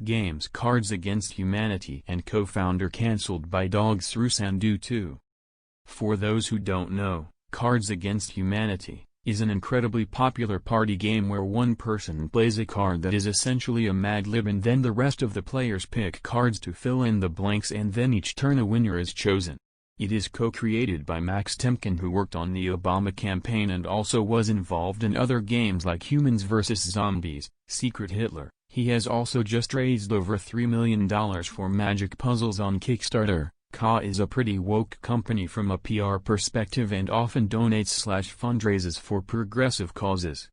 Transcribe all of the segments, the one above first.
Games Cards Against Humanity and co-founder cancelled by Dogs Through Sandu 2. For those who don't know, Cards Against Humanity is an incredibly popular party game where one person plays a card that is essentially a Mad Lib and then the rest of the players pick cards to fill in the blanks and then each turn a winner is chosen. It is co-created by Max Temkin, who worked on the Obama campaign and also was involved in other games like Humans vs. Zombies, Secret Hitler. He has also just raised over $3 million for magic puzzles on Kickstarter. Ka is a pretty woke company from a PR perspective and often donates/fundraises for progressive causes.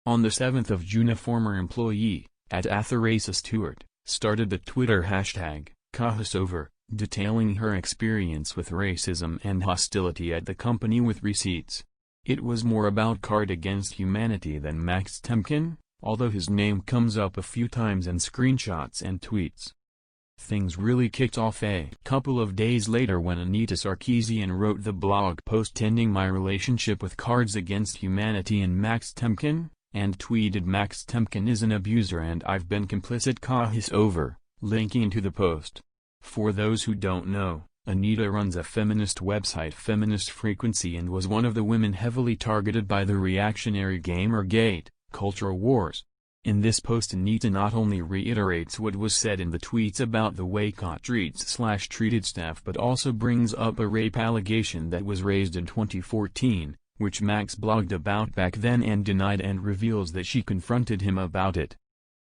On the 7th of June, a former employee, @AtherAceStewart, started the Twitter hashtag, #KaHasOver, detailing her experience with racism and hostility at the company with receipts. It was more about Card Against Humanity than Max Temkin, although his name comes up a few times in screenshots and tweets. Things really kicked off a couple of days later when Anita Sarkeesian wrote the blog post ending my relationship with Cards Against Humanity and Max Temkin, and tweeted Max Temkin is an abuser and I've been complicit. #KaHasOver, linking to the post. For those who don't know, Anita runs a feminist website Feminist Frequency and was one of the women heavily targeted by the reactionary Gamergate culture wars. In this post, Anita not only reiterates what was said in the tweets about the way Ka treated staff but also brings up a rape allegation that was raised in 2014, which Max blogged about back then and denied, and reveals that she confronted him about it.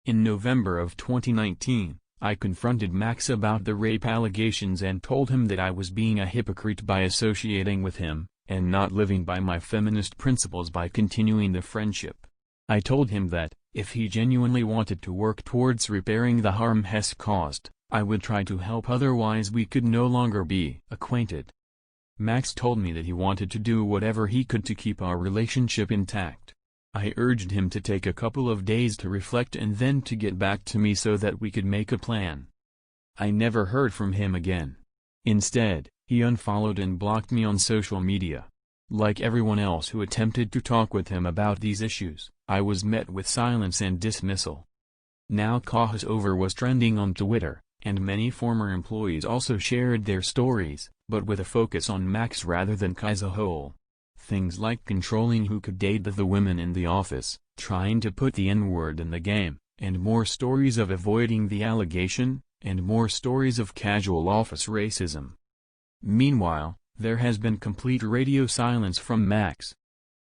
In November of 2019, I confronted Max about the rape allegations and told him that I was being a hypocrite by associating with him, and not living by my feminist principles by continuing the friendship. I told him that, if he genuinely wanted to work towards repairing the harm Hess caused, I would try to help, otherwise we could no longer be acquainted. Max told me that he wanted to do whatever he could to keep our relationship intact. I urged him to take a couple of days to reflect and then to get back to me so that we could make a plan. I never heard from him again. Instead, he unfollowed and blocked me on social media. Like everyone else who attempted to talk with him about these issues, I was met with silence and dismissal. Now #KaHasOver was trending on Twitter, and many former employees also shared their stories, but with a focus on Max rather than Ka as a whole. Things like controlling who could date the women in the office, trying to put the N-word in the game, and more stories of avoiding the allegation, and more stories of casual office racism. Meanwhile, there has been complete radio silence from Max.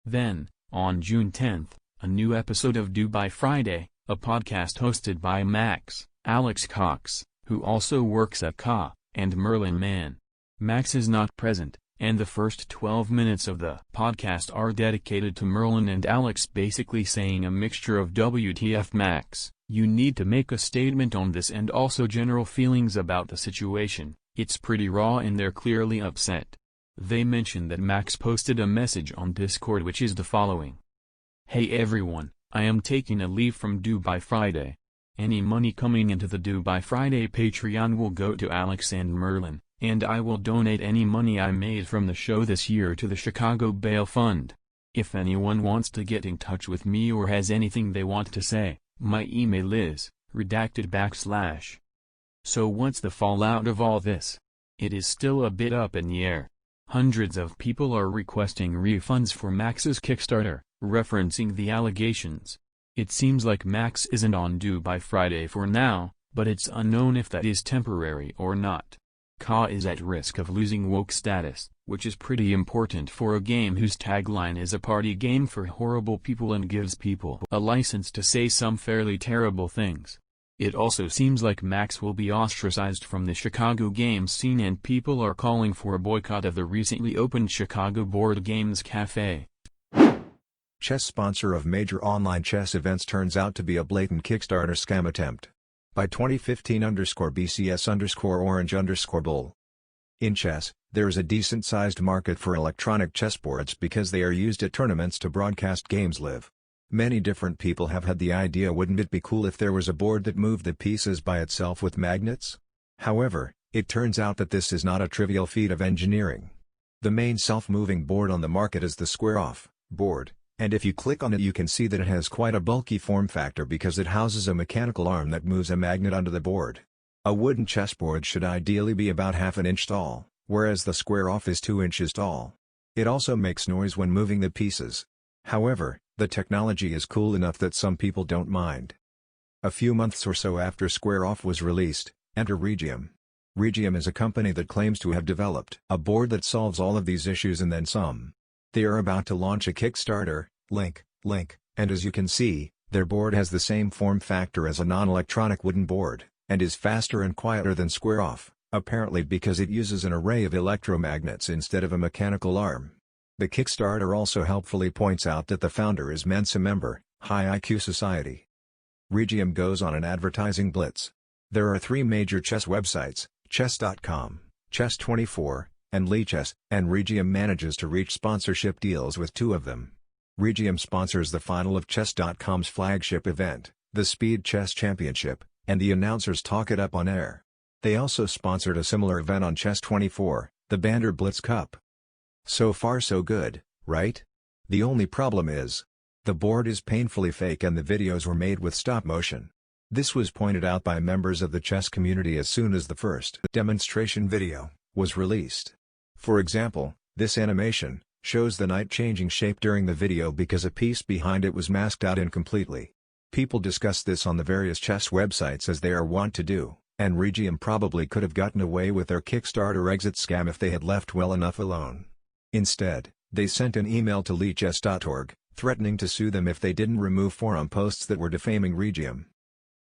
Then, on June 10th, a new episode of Do by Friday, a podcast hosted by Max, Alex Cox, who also works at Ka, and Merlin Mann. Max is not present, and the first 12 minutes of the podcast are dedicated to Merlin and Alex basically saying a mixture of WTF Max, you need to make a statement on this, and also general feelings about the situation. It's pretty raw and they're clearly upset. They mention that Max posted a message on Discord which is the following. Hey everyone, I am taking a leave from Do by Friday. Any money coming into the Do by Friday Patreon will go to Alex and Merlin, and I will donate any money I made from the show this year to the Chicago Bail Fund. If anyone wants to get in touch with me or has anything they want to say, my email is redacted /. So what's the fallout of all this? It is still a bit up in the air. Hundreds of people are requesting refunds for Max's Kickstarter, referencing the allegations. It seems like Max isn't on Do by Friday for now, but it's unknown if that is temporary or not. Ka is at risk of losing woke status, which is pretty important for a game whose tagline is a party game for horrible people and gives people a license to say some fairly terrible things. It also seems like Max will be ostracized from the Chicago games scene, and people are calling for a boycott of the recently opened Chicago Board Games Cafe. Chess sponsor of major online chess events turns out to be a blatant Kickstarter scam attempt. By 2015_BCS_Orange_Bull. In chess, there is a decent-sized market for electronic chessboards because they are used at tournaments to broadcast games live. Many different people have had the idea, wouldn't it be cool if there was a board that moved the pieces by itself with magnets? However, it turns out that this is not a trivial feat of engineering. The main self-moving board on the market is the square-off board, And if you click on it you can see that it has quite a bulky form factor because it houses a mechanical arm that moves a magnet onto the board. A wooden chessboard should ideally be about half an inch tall, whereas the square-off is 2 inches tall. It also makes noise when moving the pieces. However, the technology is cool enough that some people don't mind. A few months or so after Square-Off was released, enter Regium. Regium is a company that claims to have developed a board that solves all of these issues and then some. They are about to launch a Kickstarter, link, and as you can see, their board has the same form factor as a non-electronic wooden board, and is faster and quieter than Square-Off, apparently because it uses an array of electromagnets instead of a mechanical arm. The Kickstarter also helpfully points out that the founder is Mensa member, High IQ Society. Regium goes on an advertising blitz. There are 3 major chess websites, chess.com, chess24, and Lichess, and Regium manages to reach sponsorship deals with 2 of them. Regium sponsors the final of chess.com's flagship event, the Speed Chess Championship, and the announcers talk it up on air. They also sponsored a similar event on chess24, the Banner Blitz Cup. So far so good, right? The only problem is, the board is painfully fake and the videos were made with stop motion. This was pointed out by members of the chess community as soon as the first demonstration video was released. For example, this animation shows the knight changing shape during the video because a piece behind it was masked out incompletely. People discuss this on the various chess websites as they are wont to do, and Regium probably could have gotten away with their Kickstarter exit scam if they had left well enough alone. Instead, they sent an email to lichess.org, threatening to sue them if they didn't remove forum posts that were defaming Regium.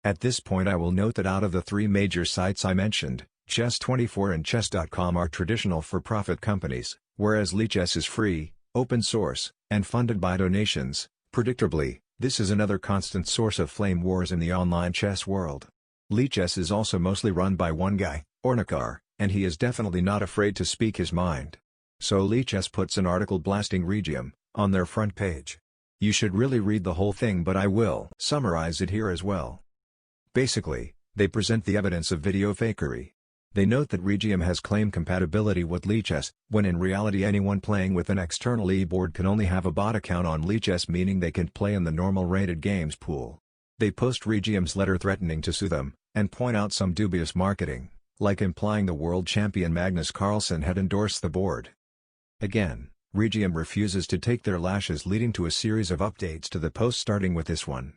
At this point I will note that out of the 3 major sites I mentioned, chess24 and chess.com are traditional for-profit companies, whereas Lichess is free, open source, and funded by donations. Predictably, this is another constant source of flame wars in the online chess world. Lichess is also mostly run by one guy, Ornikar, and he is definitely not afraid to speak his mind. So Lichess puts an article blasting Regium on their front page. You should really read the whole thing, but I will summarize it here as well. Basically, they present the evidence of video fakery. They note that Regium has claimed compatibility with Lichess, when in reality anyone playing with an external e-board can only have a bot account on Lichess, meaning they can play in the normal rated games pool. They post Regium's letter threatening to sue them, and point out some dubious marketing, like implying the world champion Magnus Carlsen had endorsed the board. Again, Regium refuses to take their lashes, leading to a series of updates to the post starting with this one.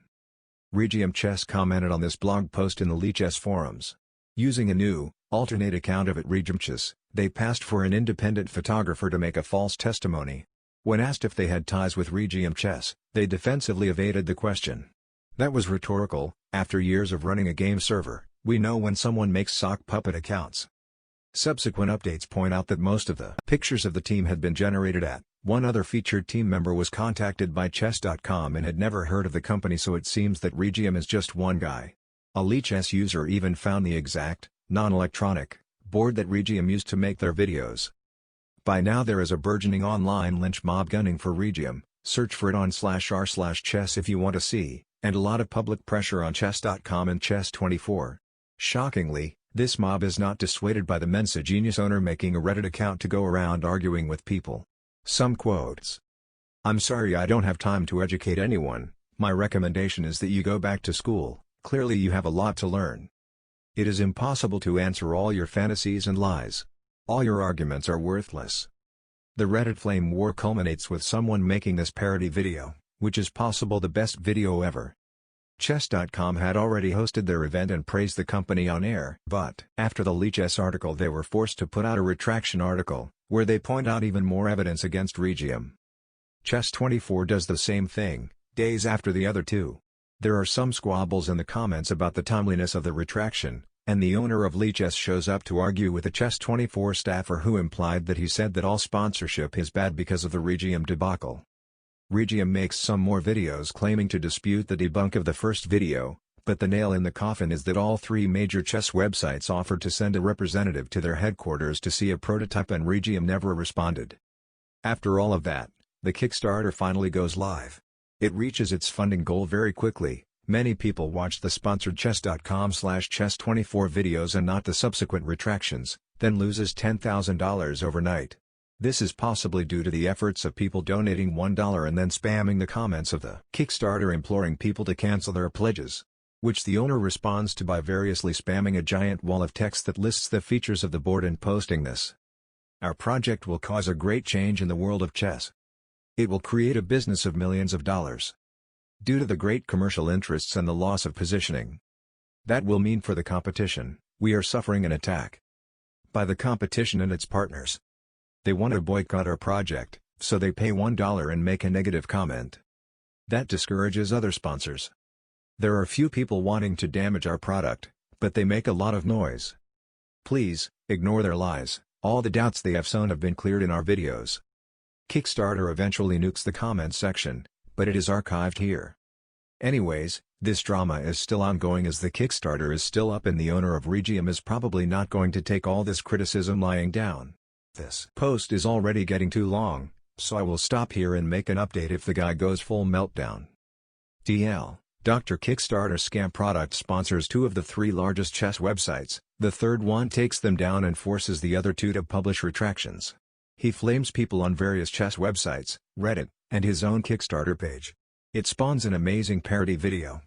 Regium Chess commented on this blog post in the Lichess forums. Using a new, alternate account of Regium Chess, they passed for an independent photographer to make a false testimony. When asked if they had ties with Regium Chess, they defensively evaded the question. That was rhetorical. After years of running a game server, we know when someone makes sock puppet accounts. Subsequent updates point out that most of the pictures of the team had been generated at. One other featured team member was contacted by chess.com and had never heard of the company, so it seems that Regium is just one guy. A Lichess user even found the exact, non-electronic, board that Regium used to make their videos. By now there is a burgeoning online lynch mob gunning for Regium. Search for it on /r/chess if you want to see, and a lot of public pressure on chess.com and chess24. Shockingly, this mob is not dissuaded by the Mensa genius owner making a Reddit account to go around arguing with people. Some quotes. "I'm sorry I don't have time to educate anyone. My recommendation is that you go back to school. Clearly you have a lot to learn. It is impossible to answer all your fantasies and lies. All your arguments are worthless." The Reddit flame war culminates with someone making this parody video, which is possible the best video ever. Chess.com had already hosted their event and praised the company on air, but after the Lichess article they were forced to put out a retraction article, where they point out even more evidence against Regium. Chess24 does the same thing, days after the other two. There are some squabbles in the comments about the timeliness of the retraction, and the owner of Lichess shows up to argue with a Chess24 staffer who implied that he said that all sponsorship is bad because of the Regium debacle. Regium makes some more videos claiming to dispute the debunk of the first video, but the nail in the coffin is that all 3 major chess websites offered to send a representative to their headquarters to see a prototype and Regium never responded. After all of that, the Kickstarter finally goes live. It reaches its funding goal very quickly. Many people watch the sponsored chess.com/chess24 videos and not the subsequent retractions, then loses $10,000 overnight. This is possibly due to the efforts of people donating $1 and then spamming the comments of the Kickstarter imploring people to cancel their pledges, which the owner responds to by variously spamming a giant wall of text that lists the features of the board and posting this. Our project will cause a great change in the world of chess. It will create a business of millions of dollars. Due to the great commercial interests and the loss of positioning that will mean for the competition, we are suffering an attack by the competition and its partners. They want to boycott our project, so they pay $1 and make a negative comment. That discourages other sponsors. There are few people wanting to damage our product, but they make a lot of noise. Please, ignore their lies. All the doubts they have sown have been cleared in our videos. Kickstarter eventually nukes the comments section, but it is archived here. Anyways, this drama is still ongoing as the Kickstarter is still up and the owner of Regium is probably not going to take all this criticism lying down. This post is already getting too long, so I will stop here and make an update if the guy goes full meltdown. TL, Dr. Kickstarter scam product sponsors 2 of the 3 largest chess websites, the third one takes them down and forces the other 2 to publish retractions. He flames people on various chess websites, Reddit, and his own Kickstarter page. It spawns an amazing parody video.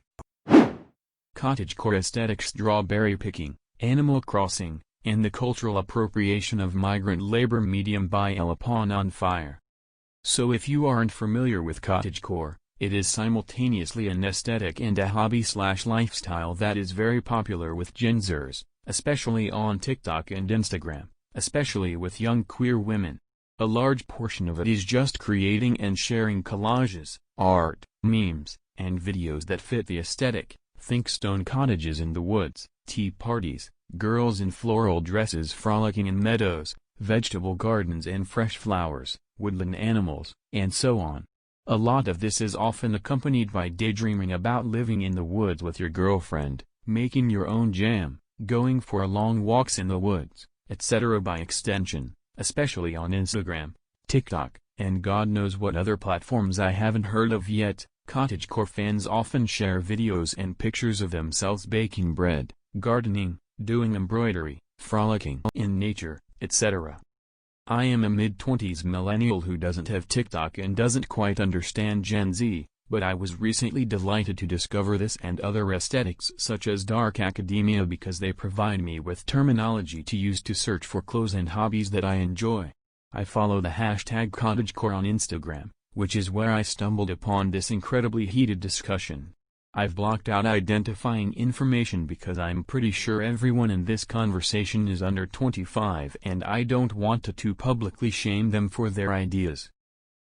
Cottagecore aesthetic, strawberry picking, Animal Crossing, and the cultural appropriation of migrant labor, medium by elepantsonfire. So if you aren't familiar with Cottagecore, it is simultaneously an aesthetic and a hobby/lifestyle that is very popular with Gen Zers, especially on TikTok and Instagram, especially with young queer women. A large portion of it is just creating and sharing collages, art, memes, and videos that fit the aesthetic. Think stone cottages in the woods, tea parties, girls in floral dresses frolicking in meadows, vegetable gardens and fresh flowers, woodland animals, and so on. A lot of this is often accompanied by daydreaming about living in the woods with your girlfriend, making your own jam, going for long walks in the woods, etc. By extension, especially on Instagram, TikTok, and God knows what other platforms I haven't heard of yet. Cottagecore fans often share videos and pictures of themselves baking bread, gardening, doing embroidery, frolicking in nature, etc. I am a mid-20s millennial who doesn't have TikTok and doesn't quite understand Gen Z, but I was recently delighted to discover this and other aesthetics such as dark academia because they provide me with terminology to use to search for clothes and hobbies that I enjoy. I follow the hashtag Cottagecore on Instagram, which is where I stumbled upon this incredibly heated discussion. I've blocked out identifying information because I'm pretty sure everyone in this conversation is under 25 and I don't want to too publicly shame them for their ideas.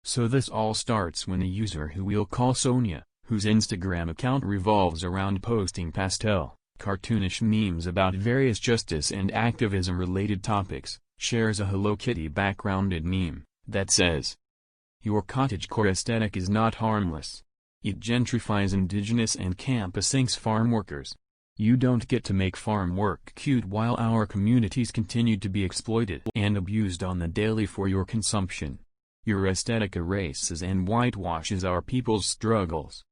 So this all starts when a user who we'll call Sonia, whose Instagram account revolves around posting pastel, cartoonish memes about various justice and activism related topics, shares a Hello Kitty backgrounded meme that says, "Your cottagecore aesthetic is not harmless. It gentrifies indigenous and campus farm workers. You don't get to make farm work cute while our communities continue to be exploited and abused on the daily for your consumption. Your aesthetic erases and whitewashes our people's struggles."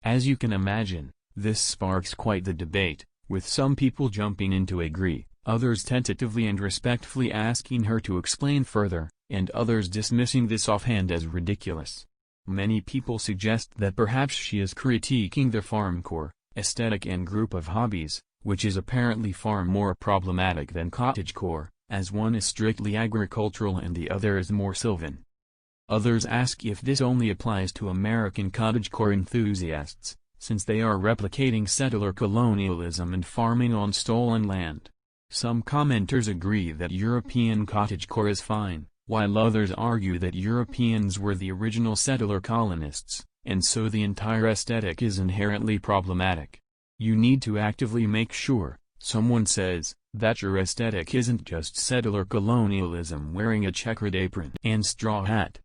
As you can imagine, this sparks quite the debate, with some people jumping in to agree, others tentatively and respectfully asking her to explain further, and others dismissing this offhand as ridiculous. Many people suggest that perhaps she is critiquing the farmcore aesthetic and group of hobbies, which is apparently far more problematic than cottagecore, as one is strictly agricultural and the other is more sylvan. Others ask if this only applies to American cottagecore enthusiasts, since they are replicating settler colonialism and farming on stolen land. Some commenters agree that European cottagecore is fine, while others argue that Europeans were the original settler colonists, and so the entire aesthetic is inherently problematic. You need to actively make sure, someone says, that your aesthetic isn't just settler colonialism wearing a checkered apron and straw hat.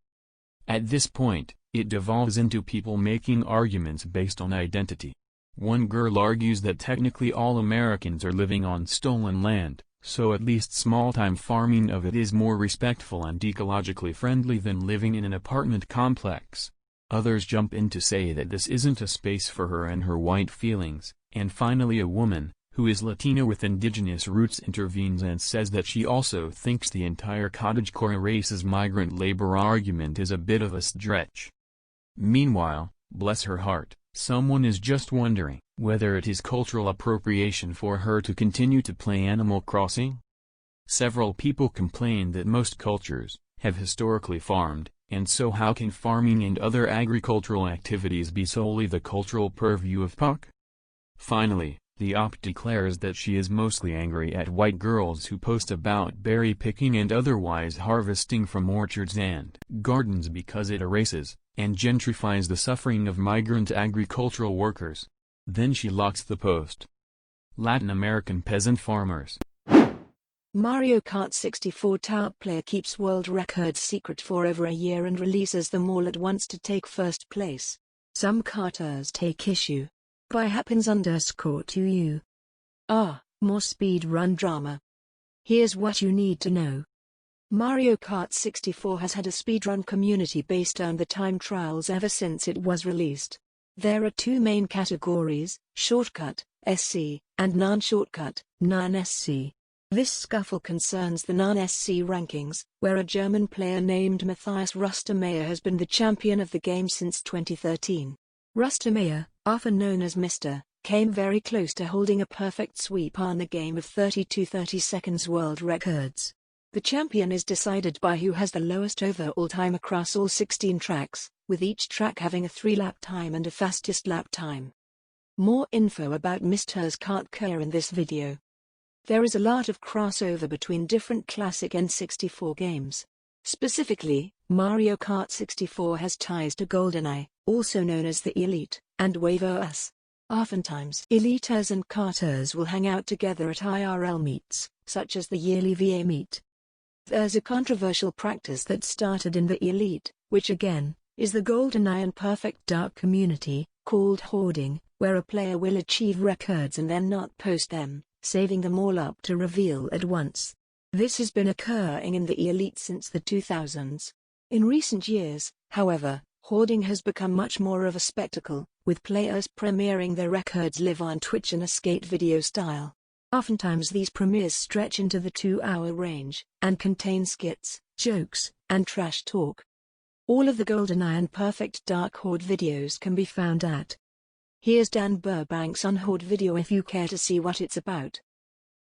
At this point, it devolves into people making arguments based on identity. One girl argues that technically all Americans are living on stolen land, so at least small-time farming of it is more respectful and ecologically friendly than living in an apartment complex. Others jump in to say that this isn't a space for her and her white feelings, and finally a woman, who is Latino with indigenous roots, intervenes and says that she also thinks the entire Cottagecore erases migrant labor argument is a bit of a stretch. Meanwhile, bless her heart, someone is just wondering whether it is cultural appropriation for her to continue to play Animal Crossing. Several people complain that most cultures have historically farmed, and so how can farming and other agricultural activities be solely the cultural purview of Puck? Finally, the op declares that she is mostly angry at white girls who post about berry picking and otherwise harvesting from orchards and gardens because it erases and gentrifies the suffering of migrant agricultural workers. Then she locks the post. Latin American peasant farmers. Mario Kart 64 top player keeps world records secret for over a year and releases them all at once to take first place. Some Karters take issue. By happens_to you. More speedrun drama. Here's what you need to know. Mario Kart 64 has had a speedrun community based on the time trials ever since it was released. There are two main categories, Shortcut, SC, and Non-Shortcut, Non-SC. This scuffle concerns the non-SC rankings, where a German player named Matthias Rustermeyer has been the champion of the game since 2013. Rustermeyer, often known as Mr., came very close to holding a perfect sweep on the game of 30 seconds world records. The champion is decided by who has the lowest overall time across all 16 tracks, with each track having a 3-lap time and a fastest lap time. More info about Mr.'s Kartcore in this video. There is a lot of crossover between different classic N64 games. Specifically, Mario Kart 64 has ties to GoldenEye, also known as the Elite, and WaveOS. Oftentimes, Eliters and Karters will hang out together at IRL meets, such as the yearly VA meet. There's a controversial practice that started in the Elite, which again, is the GoldenEye and Perfect Dark community, called hoarding, where a player will achieve records and then not post them, saving them all up to reveal at once. This has been occurring in the Elite since the 2000s. In recent years, however, hoarding has become much more of a spectacle, with players premiering their records live on Twitch in a skate video style. Oftentimes these premieres stretch into the 2-hour range, and contain skits, jokes, and trash talk. All of the GoldenEye and Perfect Dark Hoard videos can be found at. Here's Dan Burbank's on Hoard video if you care to see what it's about.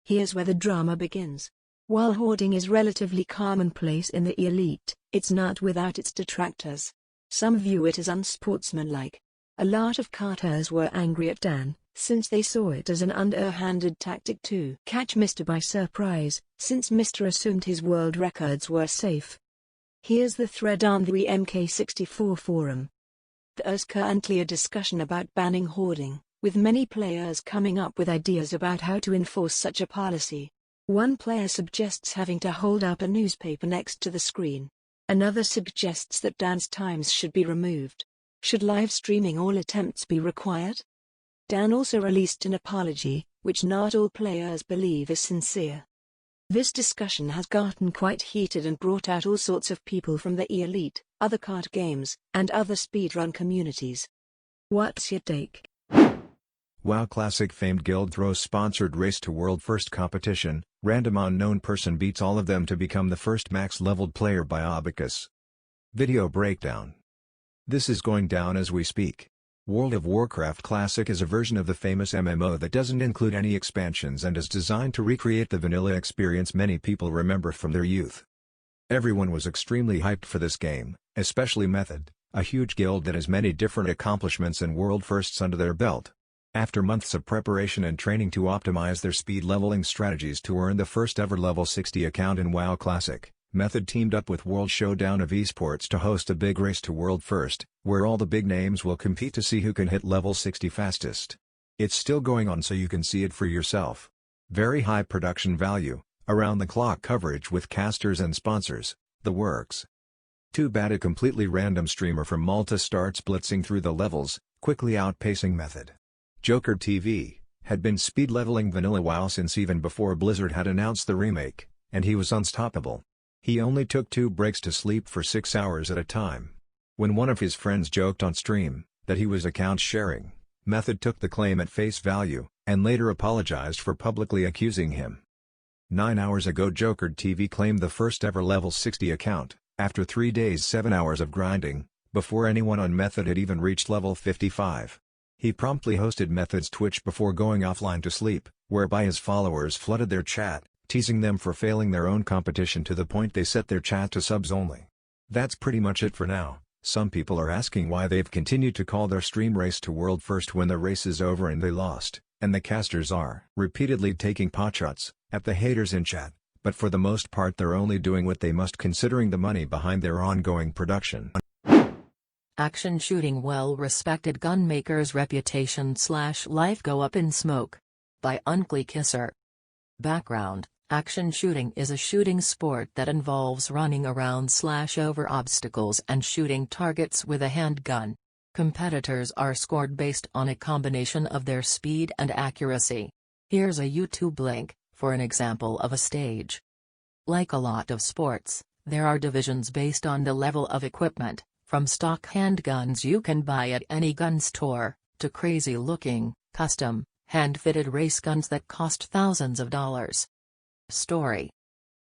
Here's where the drama begins. While hoarding is relatively commonplace in the Elite, it's not without its detractors. Some view it as unsportsmanlike. A lot of Karters were angry at Dan, since they saw it as an underhanded tactic to catch Mr. by surprise, since Mr. assumed his world records were safe. Here's the thread on the MK64 forum. There's currently a discussion about banning hoarding, with many players coming up with ideas about how to enforce such a policy. One player suggests having to hold up a newspaper next to the screen. Another suggests that dance times should be removed. Should live streaming all attempts be required? Dan also released an apology, which not all players believe is sincere. This discussion has gotten quite heated and brought out all sorts of people from the Elite, other card games, and other speedrun communities. What's your take? WoW Classic famed guild throws sponsored race to world first competition, random unknown person beats all of them to become the first max-leveled player by aabicus. Video breakdown. This is going down as we speak. World of Warcraft Classic is a version of the famous MMO that doesn't include any expansions and is designed to recreate the vanilla experience many people remember from their youth. Everyone was extremely hyped for this game, especially Method, a huge guild that has many different accomplishments and world firsts under their belt. After months of preparation and training to optimize their speed leveling strategies to earn the first ever level 60 account in WoW Classic, Method teamed up with World Showdown of Esports to host a big race to world first, where all the big names will compete to see who can hit level 60 fastest. It's still going on so you can see it for yourself. Very high production value, around-the-clock coverage with casters and sponsors, the works. Too bad a completely random streamer from Malta starts blitzing through the levels, quickly outpacing Method. Joker TV had been speed leveling vanilla WoW since even before Blizzard had announced the remake, and he was unstoppable. He only took 2 breaks to sleep for 6 hours at a time. When one of his friends joked on stream that he was account sharing, Method took the claim at face value, and later apologized for publicly accusing him. 9 hours ago Jokered TV claimed the first ever level 60 account, after 3 days 7 hours of grinding, before anyone on Method had even reached level 55. He promptly hosted Method's Twitch before going offline to sleep, whereby his followers flooded their chat, teasing them for failing their own competition to the point they set their chat to subs only. That's pretty much it for now. Some people are asking why they've continued to call their stream Race to World first when the race is over and they lost, and the casters are repeatedly taking potshots at the haters in chat, but for the most part they're only doing what they must considering the money behind their ongoing production. Action shooting. Well, Respected Gunmaker's reputation/life go up in smoke. By unclekisser. Background: action shooting is a shooting sport that involves running around/over obstacles and shooting targets with a handgun. Competitors are scored based on a combination of their speed and accuracy. Here's a YouTube link for an example of a stage. Like a lot of sports, there are divisions based on the level of equipment, from stock handguns you can buy at any gun store, to crazy-looking, custom, hand-fitted race guns that cost thousands of dollars. Story: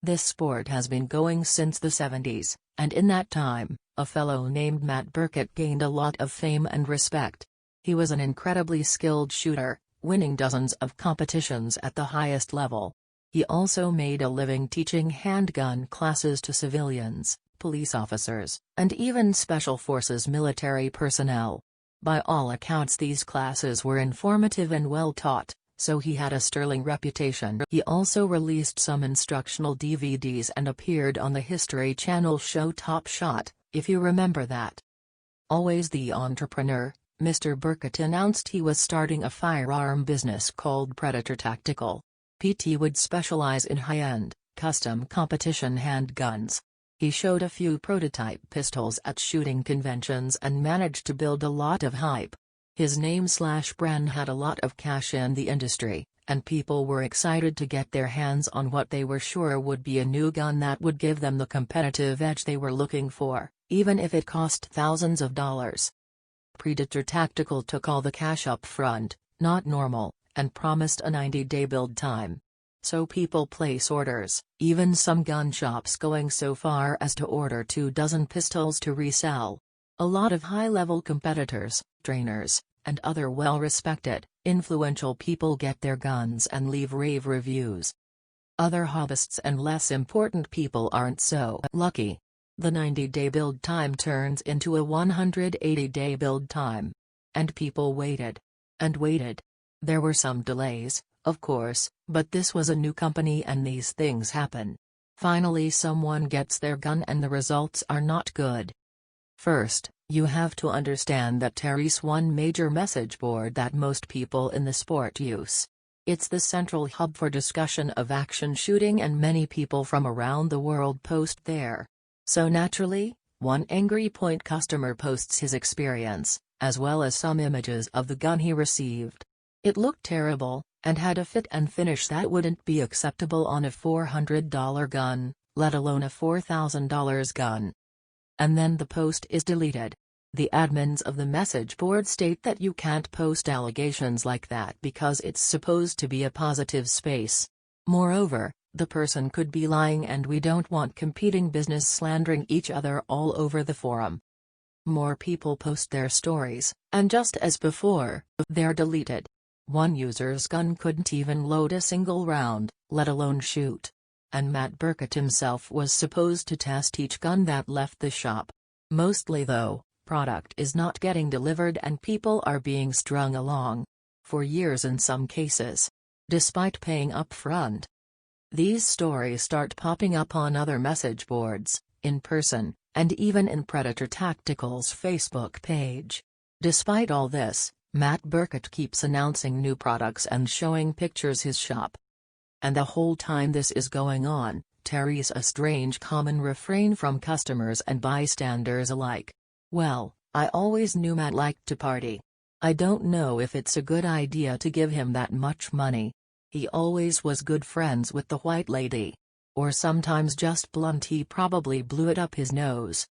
this sport has been going since the 70s, and in that time, a fellow named Matt Burkett gained a lot of fame and respect. He was an incredibly skilled shooter, winning dozens of competitions at the highest level. He also made a living teaching handgun classes to civilians, police officers, and even Special Forces military personnel. By all accounts these classes were informative and well taught, so he had a sterling reputation. He also released some instructional DVDs and appeared on the History Channel show Top Shot, if you remember that. Always the entrepreneur, Mr. Burkett announced he was starting a firearm business called Predator Tactical. PT would specialize in high-end, custom competition handguns. He showed a few prototype pistols at shooting conventions and managed to build a lot of hype. His name/brand had a lot of cash in the industry, and people were excited to get their hands on what they were sure would be a new gun that would give them the competitive edge they were looking for, even if it cost thousands of dollars. Predator Tactical took all the cash up front, not normal, and promised a 90-day build time. So people place orders, even some gun shops going so far as to order 24 pistols to resell. A lot of high-level competitors, trainers, and other well-respected, influential people get their guns and leave rave reviews. Other hobbyists and less important people aren't so lucky. The 90-day build time turns into a 180-day build time. And people waited. And waited. There were some delays, of course, but this was a new company and these things happen. Finally someone gets their gun and the results are not good. First, you have to understand that Terry's one major message board that most people in the sport use. It's the central hub for discussion of action shooting and many people from around the world post there. So naturally, one angry point customer posts his experience, as well as some images of the gun he received. It looked terrible, and had a fit and finish that wouldn't be acceptable on a $400 gun, let alone a $4,000 gun. And then the post is deleted. The admins of the message board state that you can't post allegations like that because it's supposed to be a positive space. Moreover, the person could be lying and we don't want competing business slandering each other all over the forum. More people post their stories, and just as before, they're deleted. One user's gun couldn't even load a single round, let alone shoot. And Matt Burkett himself was supposed to test each gun that left the shop. Mostly though, product is not getting delivered and people are being strung along. For years in some cases. Despite paying up front. These stories start popping up on other message boards, in person, and even in Predator Tactical's Facebook page. Despite all this, Matt Burkett keeps announcing new products and showing pictures his shop. And the whole time this is going on, Terry's a strange common refrain from customers and bystanders alike. Well, I always knew Matt liked to party. I don't know if it's a good idea to give him that much money. He always was good friends with the white lady. Or sometimes just blunt he probably blew it up his nose.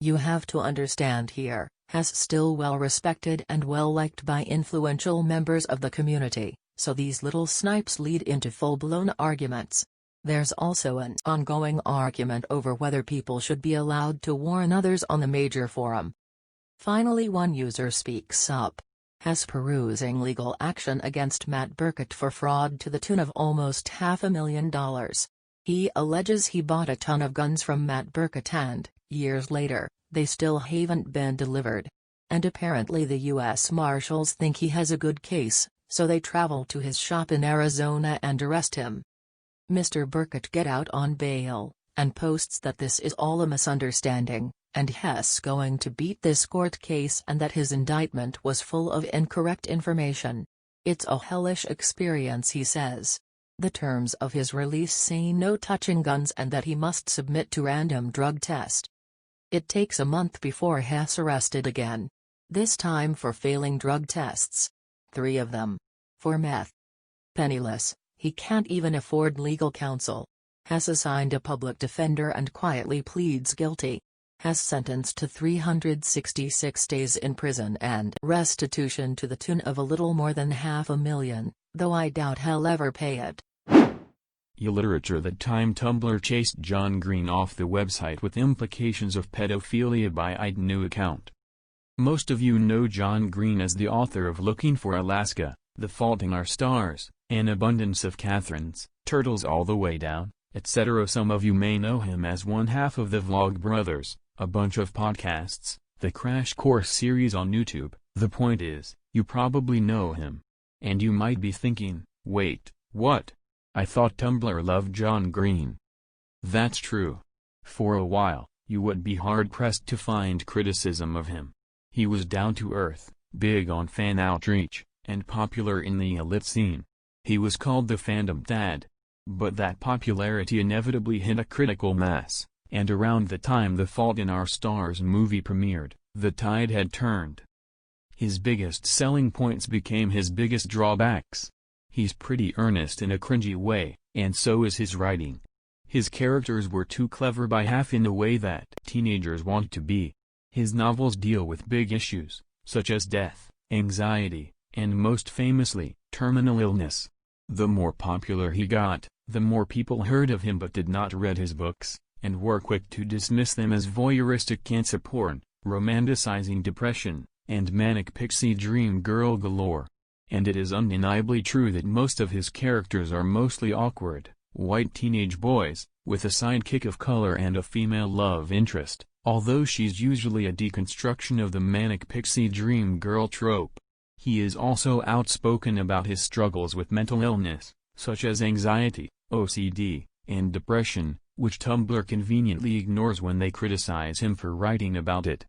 You have to understand here, Has still well respected and well liked by influential members of the community, so these little snipes lead into full-blown arguments. There's also an ongoing argument over whether people should be allowed to warn others on the major forum. Finally, one user speaks up. Has perusing legal action against Matt Burkett for fraud to the tune of almost $500,000. He alleges he bought a ton of guns from Matt Burkett and, years later, they still haven't been delivered. And apparently the U.S. Marshals think he has a good case, so they travel to his shop in Arizona and arrest him. Mr. Burkett get out on bail, and posts that this is all a misunderstanding, and he's going to beat this court case and that his indictment was full of incorrect information. It's a hellish experience, he says. The terms of his release say no touching guns and that he must submit to random drug test. It takes a month before he's arrested again. This time for failing drug tests. 3 of them. For meth. Penniless, he can't even afford legal counsel. Has assigned a public defender and quietly pleads guilty. Has sentenced to 366 days in prison and restitution to the tune of a little more than $500,000, though I doubt he'll ever pay it. Illiterature. That time Tumblr chased John Green off the website with implications of pedophilia by idknewaccount. Most of you know John Green as the author of Looking for Alaska, The Fault in Our Stars, An Abundance of Catherines, Turtles All the Way Down, etc. Some of you may know him as one half of the Vlog Brothers, a bunch of podcasts, the Crash Course series on YouTube. The point is, you probably know him. And you might be thinking, wait, what? I thought Tumblr loved John Green. That's true. For a while, you would be hard-pressed to find criticism of him. He was down-to-earth, big on fan outreach, and popular in the elite scene. He was called the fandom dad. But that popularity inevitably hit a critical mass, and around the time The Fault in Our Stars movie premiered, the tide had turned. His biggest selling points became his biggest drawbacks. He's pretty earnest in a cringy way, and so is his writing. His characters were too clever by half in the way that teenagers want to be. His novels deal with big issues, such as death, anxiety, and most famously, terminal illness. The more popular he got, the more people heard of him but did not read his books, and were quick to dismiss them as voyeuristic cancer porn, romanticizing depression, and manic pixie dream girl galore. And it is undeniably true that most of his characters are mostly awkward, white teenage boys, with a sidekick of color and a female love interest, although she's usually a deconstruction of the manic pixie dream girl trope. He is also outspoken about his struggles with mental illness, such as anxiety, OCD, and depression, which Tumblr conveniently ignores when they criticize him for writing about it.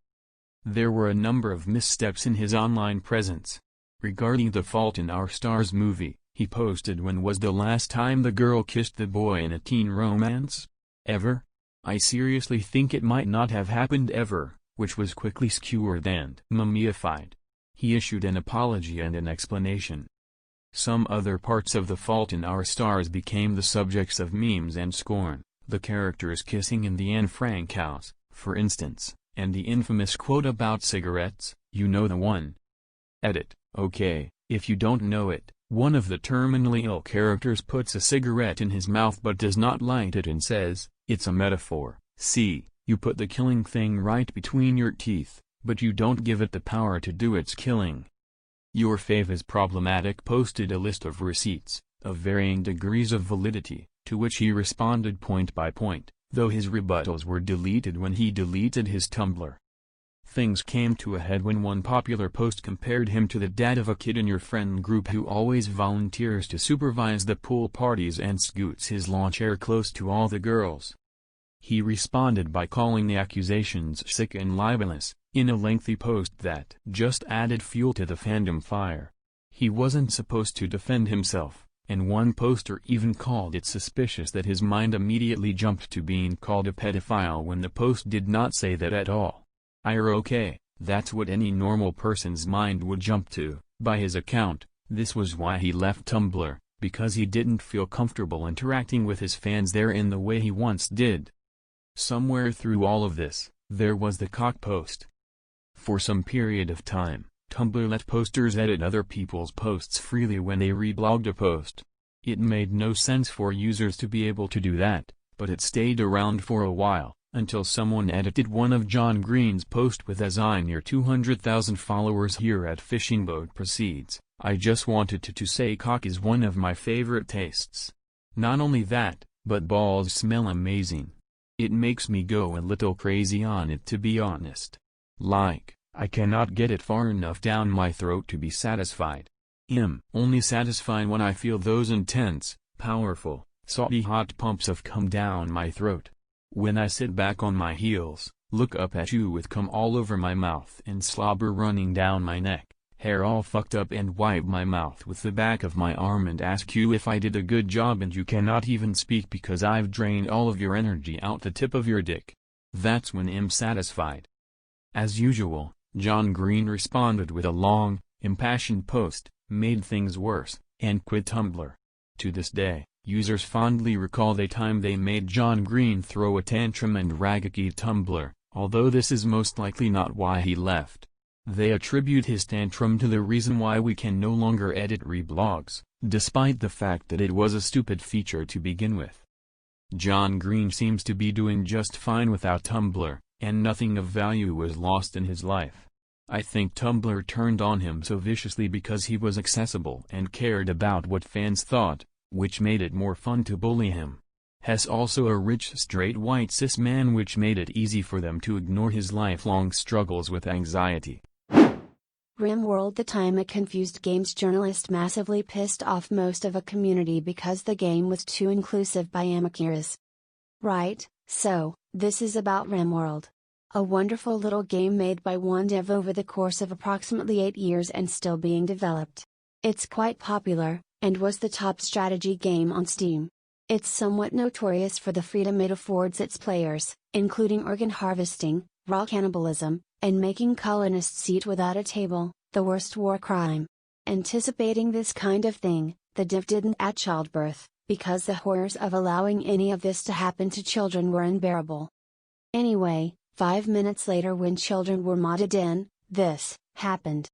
There were a number of missteps in his online presence. Regarding The Fault in Our Stars movie, he posted, "When was the last time the girl kissed the boy in a teen romance? Ever? I seriously think it might not have happened ever," which was quickly skewered and mummified. He issued an apology and an explanation. Some other parts of The Fault in Our Stars became the subjects of memes and scorn, the characters kissing in the Anne Frank house, for instance, and the infamous quote about cigarettes, "You know the one." Edit. Okay, if you don't know it, one of the terminally ill characters puts a cigarette in his mouth but does not light it and says, "It's a metaphor, see, you put the killing thing right between your teeth, but you don't give it the power to do its killing." Your fave is problematic posted a list of receipts, of varying degrees of validity, to which he responded point by point, though his rebuttals were deleted when he deleted his Tumblr. Things came to a head when one popular post compared him to the dad of a kid in your friend group who always volunteers to supervise the pool parties and scoots his lawn chair close to all the girls. He responded by calling the accusations sick and libelous, in a lengthy post that just added fuel to the fandom fire. He wasn't supposed to defend himself, and one poster even called it suspicious that his mind immediately jumped to being called a pedophile when the post did not say that at all. Okay, that's what any normal person's mind would jump to. By his account, this was why he left Tumblr, because he didn't feel comfortable interacting with his fans there in the way he once did. Somewhere through all of this, there was the cock post. For some period of time, Tumblr let posters edit other people's posts freely when they reblogged a post. It made no sense for users to be able to do that, but it stayed around for a while, until someone edited one of John Green's posts with as I near 200,000 followers here at Fishing Boat Proceeds. I just wanted to say cock is one of my favorite tastes. Not only that, but balls smell amazing. It makes me go a little crazy on it, to be honest. Like, I cannot get it far enough down my throat to be satisfied. Only satisfied when I feel those intense, powerful, salty hot pumps of cum down my throat. When I sit back on my heels, look up at you with cum all over my mouth and slobber running down my neck, hair all fucked up, and wipe my mouth with the back of my arm and ask you if I did a good job, and you cannot even speak because I've drained all of your energy out the tip of your dick. That's when I'm satisfied. As usual, John Green responded with a long, impassioned post, made things worse, and quit Tumblr. To this day, users fondly recall the time they made John Green throw a tantrum and ragaki Tumblr, although this is most likely not why he left. They attribute his tantrum to the reason why we can no longer edit reblogs, despite the fact that it was a stupid feature to begin with. John Green seems to be doing just fine without Tumblr, and nothing of value was lost in his life. I think Tumblr turned on him so viciously because he was accessible and cared about what fans thought, which made it more fun to bully him. He's also a rich straight white cis man, which made it easy for them to ignore his lifelong struggles with anxiety. RimWorld. The time a confused games journalist massively pissed off most of a community because the game was too inclusive by Amekyras. Right, so, this is about RimWorld. A wonderful little game made by one dev over the course of approximately 8 years and still being developed. It's quite popular, and was the top strategy game on Steam. It's somewhat notorious for the freedom it affords its players, including organ harvesting, raw cannibalism, and making colonists eat without a table, the worst war crime. Anticipating this kind of thing, the dev didn't add childbirth, because the horrors of allowing any of this to happen to children were unbearable. Anyway, 5 minutes later, when children were modded in, this happened.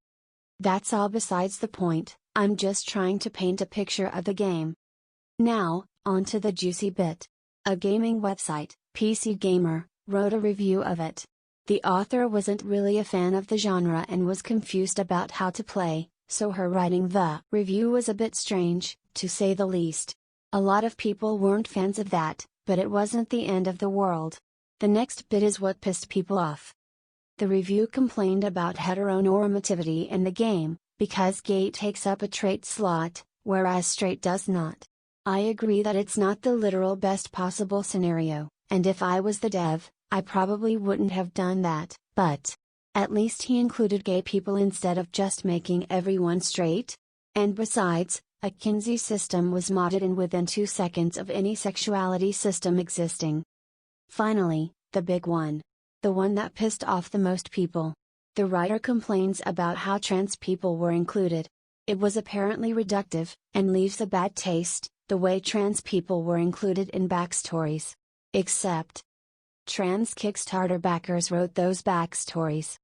That's all besides the point. I'm just trying to paint a picture of the game. Now, on to the juicy bit. A gaming website, PC Gamer, wrote a review of it. The author wasn't really a fan of the genre and was confused about how to play, so her writing the review was a bit strange, to say the least. A lot of people weren't fans of that, but it wasn't the end of the world. The next bit is what pissed people off. The review complained about heteronormativity in the game, because gay takes up a trait slot, whereas straight does not. I agree that it's not the literal best possible scenario, and if I was the dev, I probably wouldn't have done that, but at least he included gay people instead of just making everyone straight. And besides, a Kinsey system was modded in within 2 seconds of any sexuality system existing. Finally, the big one. The one that pissed off the most people. The writer complains about how trans people were included. It was apparently reductive, and leaves a bad taste, the way trans people were included in backstories. Except, trans Kickstarter backers wrote those backstories.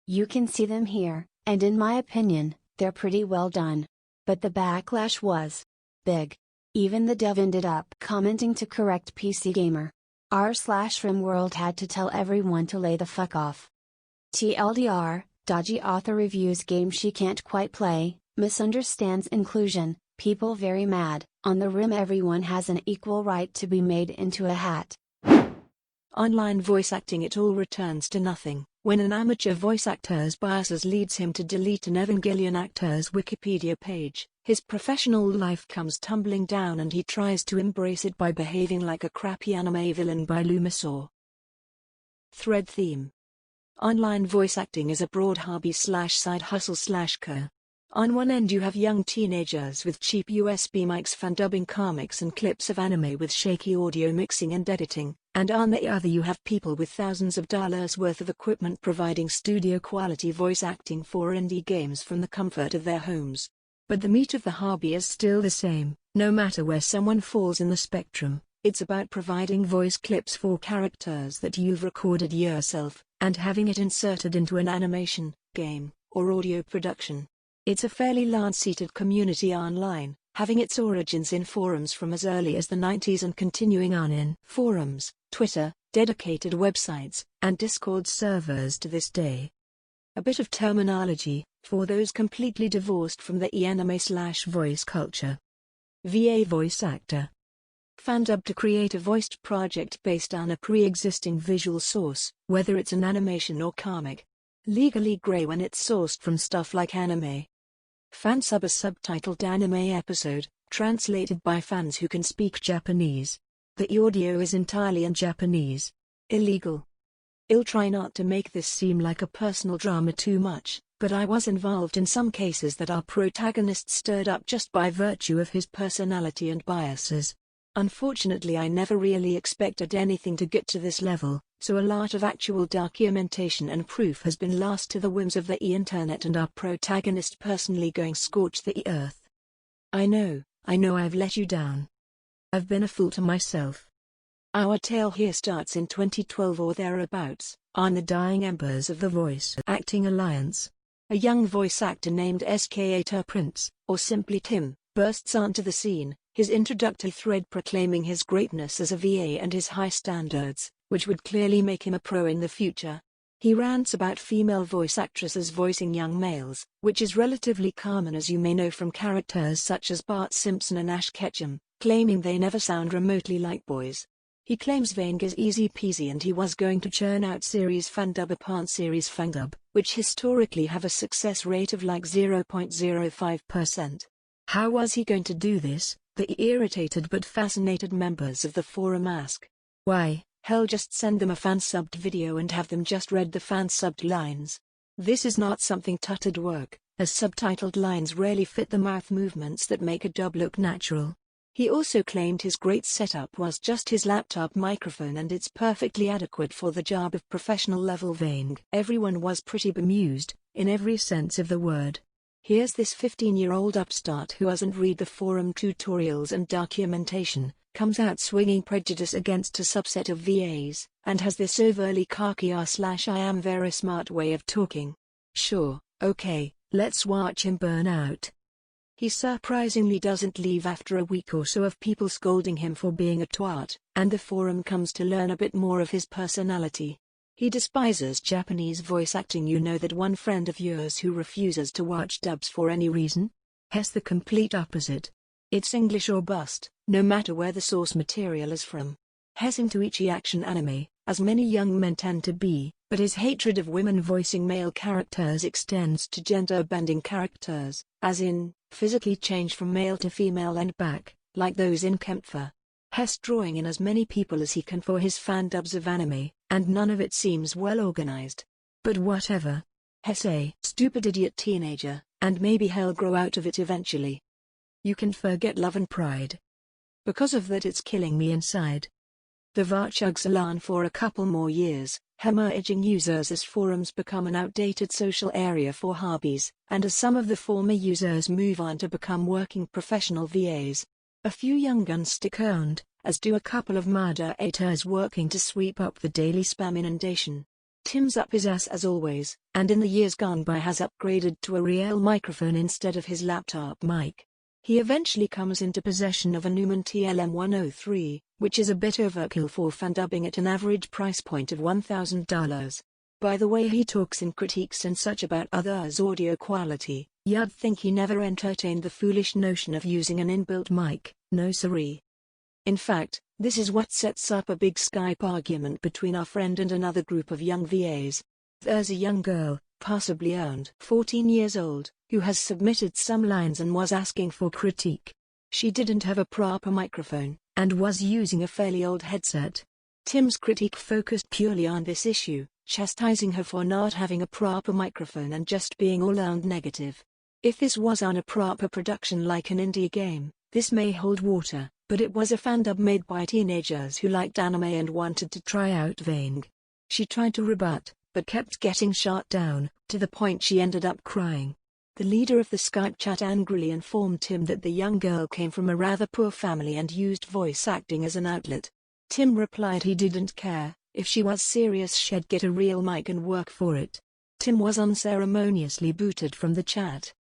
You can see them here, and in my opinion, they're pretty well done. But the backlash was big. Even the dev ended up commenting to correct PC Gamer. r/RimWorld had to tell everyone to lay the fuck off. TLDR, dodgy author reviews game she can't quite play, misunderstands inclusion, people very mad, on the Rim everyone has an equal right to be made into a hat. Online voice acting. It all returns to nothing, when an amateur voice actor's biases leads him to delete an Evangelion actor's Wikipedia page. His professional life comes tumbling down and he tries to embrace it by behaving like a crappy anime villain by Lumisau. Thread theme. Online voice acting is a broad hobby/side hustle/career. On one end you have young teenagers with cheap USB mics fan dubbing comics and clips of anime with shaky audio mixing and editing, and on the other you have people with thousands of dollars worth of equipment providing studio quality voice acting for indie games from the comfort of their homes. But the meat of the hobby is still the same, no matter where someone falls in the spectrum. It's about providing voice clips for characters that you've recorded yourself, and having it inserted into an animation, game, or audio production. It's a fairly large-seated community online, having its origins in forums from as early as the 90s and continuing on in forums, Twitter, dedicated websites, and Discord servers to this day. A bit of terminology, for those completely divorced from the anime/voice culture. VA voice actor. Fandub to create a voiced project based on a pre-existing visual source, whether it's an animation or comic. Legally grey when it's sourced from stuff like anime. Fansub a subtitled anime episode, translated by fans who can speak Japanese. The audio is entirely in Japanese. Illegal. I'll try not to make this seem like a personal drama too much, but I was involved in some cases that our protagonist stirred up just by virtue of his personality and biases. Unfortunately, I never really expected anything to get to this level, so a lot of actual documentation and proof has been lost to the whims of the internet and our protagonist personally going scorch the earth. I know I've let you down. I've been a fool to myself. Our tale here starts in 2012 or thereabouts, on the dying embers of the voice acting alliance. A young voice actor named Skater Prince, or simply Tim, bursts onto the scene, his introductory thread proclaiming his greatness as a VA and his high standards, which would clearly make him a pro in the future. He rants about female voice actresses voicing young males, which is relatively common as you may know from characters such as Bart Simpson and Ash Ketchum, claiming they never sound remotely like boys. He claims Vang is easy peasy and he was going to churn out series fandub upon series fandub, which historically have a success rate of like 0.05%. How was he going to do this? The irritated but fascinated members of the forum ask. Why, hell, just send them a fan-subbed video and have them just read the fan-subbed lines. This is not something Tutted work, as subtitled lines rarely fit the mouth movements that make a dub look natural. He also claimed his great setup was just his laptop microphone and it's perfectly adequate for the job of professional level Vang. Everyone was pretty bemused, in every sense of the word. Here's this 15-year-old upstart who doesn't read the forum tutorials and documentation, comes out swinging prejudice against a subset of VAs, and has this overly cocky /I am very smart way of talking. Sure, okay, let's watch him burn out. He surprisingly doesn't leave after a week or so of people scolding him for being a twat, and the forum comes to learn a bit more of his personality. He despises Japanese voice acting. You know that one friend of yours who refuses to watch dubs for any reason? He's the complete opposite. It's English or bust, no matter where the source material is from. He's into ichi action anime, as many young men tend to be, but his hatred of women voicing male characters extends to gender-bending characters, as in, physically change from male to female and back, like those in Kempfer. He's drawing in as many people as he can for his fan dubs of anime, and none of it seems well organized. But whatever. He's a stupid idiot teenager, and maybe he'll grow out of it eventually. You can forget love and pride. Because of that it's killing me inside. The Varchugs alone for a couple more years, hemorrhaging users as forums become an outdated social area for hobbies, and as some of the former users move on to become working professional VAs. A few young guns stick around, as do a couple of moderators working to sweep up the daily spam inundation. Tim's up his ass as always, and in the years gone by has upgraded to a real microphone instead of his laptop mic. He eventually comes into possession of a Neumann TLM-103, which is a bit overkill for fandubbing at an average price point of $1,000. By the way he talks in critiques and such about others' audio quality, you'd think he never entertained the foolish notion of using an inbuilt mic, no siree. In fact, this is what sets up a big Skype argument between our friend and another group of young VAs. There's a young girl, possibly around 14 years old, who has submitted some lines and was asking for critique. She didn't have a proper microphone, and was using a fairly old headset. Tim's critique focused purely on this issue, chastising her for not having a proper microphone and just being all-round negative. If this was on a proper production like an indie game, this may hold water, but it was a fandub made by teenagers who liked anime and wanted to try out Vang. She tried to rebut, but kept getting shot down, to the point she ended up crying. The leader of the Skype chat angrily informed Tim that the young girl came from a rather poor family and used voice acting as an outlet. Tim replied he didn't care, If she was serious, she'd get a real mic and work for it. Tim was unceremoniously booted from the chat.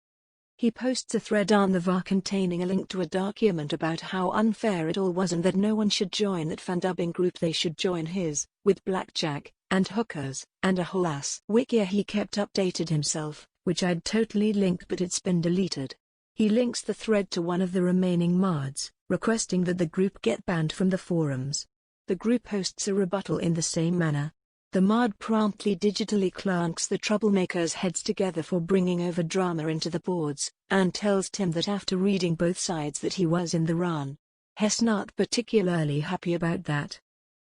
He posts a thread on the VAR containing a link to a document about how unfair it all was and that no one should join that fandubbing group. They should join his, with blackjack, and hookers, and a whole ass wiki. He kept updated himself, which I'd totally linked, but it's been deleted. He links the thread to one of the remaining mods, requesting that the group get banned from the forums. The group posts a rebuttal in the same manner. The mod promptly digitally clunks the troublemakers' heads together for bringing over drama into the boards, and tells Tim that after reading both sides that he was in the wrong. He's not particularly happy about that.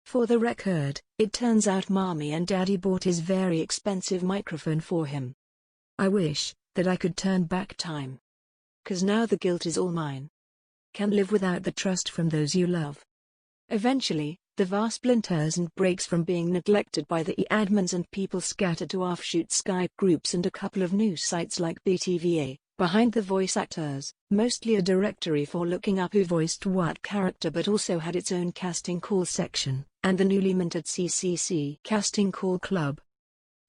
For the record, it turns out Mommy and Daddy bought his very expensive microphone for him. I wish that I could turn back time. 'Cause now the guilt is all mine. Can't live without the trust from those you love. Eventually, the VAR splinters and breaks from being neglected by the admins, and people scatter to offshoot Skype groups and a couple of news sites like BTVA, behind the voice actors, mostly a directory for looking up who voiced what character, but also had its own casting call section, and the newly minted CCC Casting Call Club.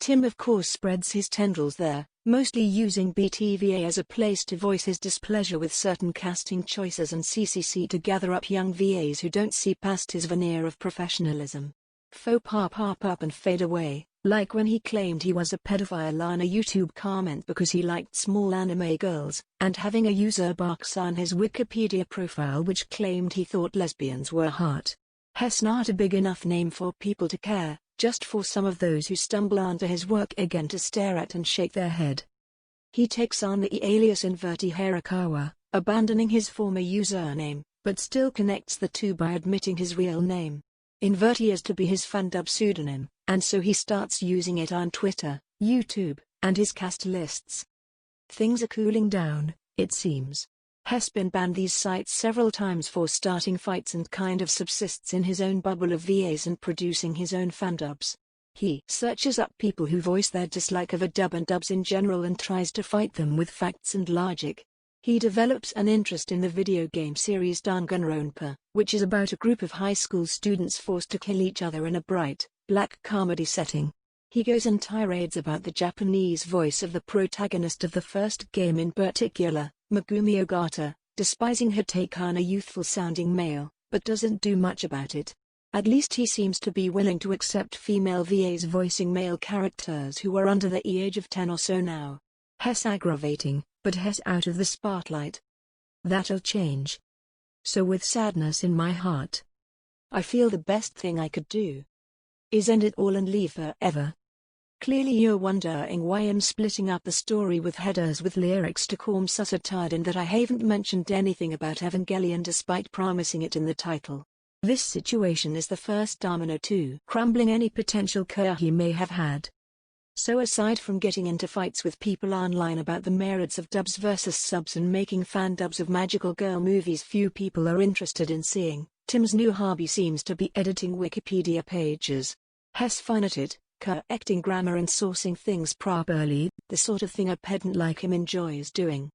Tim of course spreads his tendrils there, mostly using BTVA as a place to voice his displeasure with certain casting choices, and CCC to gather up young VAs who don't see past his veneer of professionalism. Faux pop up and fade away, like when he claimed he was a pedophile on a YouTube comment because he liked small anime girls, and having a user box on his Wikipedia profile which claimed he thought lesbians were hot. He's not a big enough name for people to care, just for some of those who stumble onto his work again to stare at and shake their head. He takes on the alias Inverti Harakawa, abandoning his former username, but still connects the two by admitting his real name. Inverti is to be his fandub pseudonym, and so he starts using it on Twitter, YouTube, and his cast lists. Things are cooling down, it seems. He's been banned these sites several times for starting fights and kind of subsists in his own bubble of VAs and producing his own fandubs. He searches up people who voice their dislike of a dub and dubs in general and tries to fight them with facts and logic. He develops an interest in the video game series Danganronpa, which is about a group of high school students forced to kill each other in a bright, black comedy setting. He goes on tirades about the Japanese voice of the protagonist of the first game in particular, Megumi Ogata, despising her take on a youthful-sounding male, but doesn't do much about it. At least he seems to be willing to accept female VAs voicing male characters who are under the age of 10 or so now. He's aggravating, but he's out of the spotlight. That'll change. So with sadness in my heart, I feel the best thing I could do is end it all and leave forever. Clearly you're wondering why I'm splitting up the story with headers with lyrics to calm Susatard and that I haven't mentioned anything about Evangelion despite promising it in the title. This situation is the first domino to crumbling any potential career he may have had. So aside from getting into fights with people online about the merits of dubs versus subs and making fan dubs of magical girl movies few people are interested in seeing, Tim's new hobby seems to be editing Wikipedia pages. He's fun at it, correcting grammar and sourcing things properly, the sort of thing a pedant like him enjoys doing.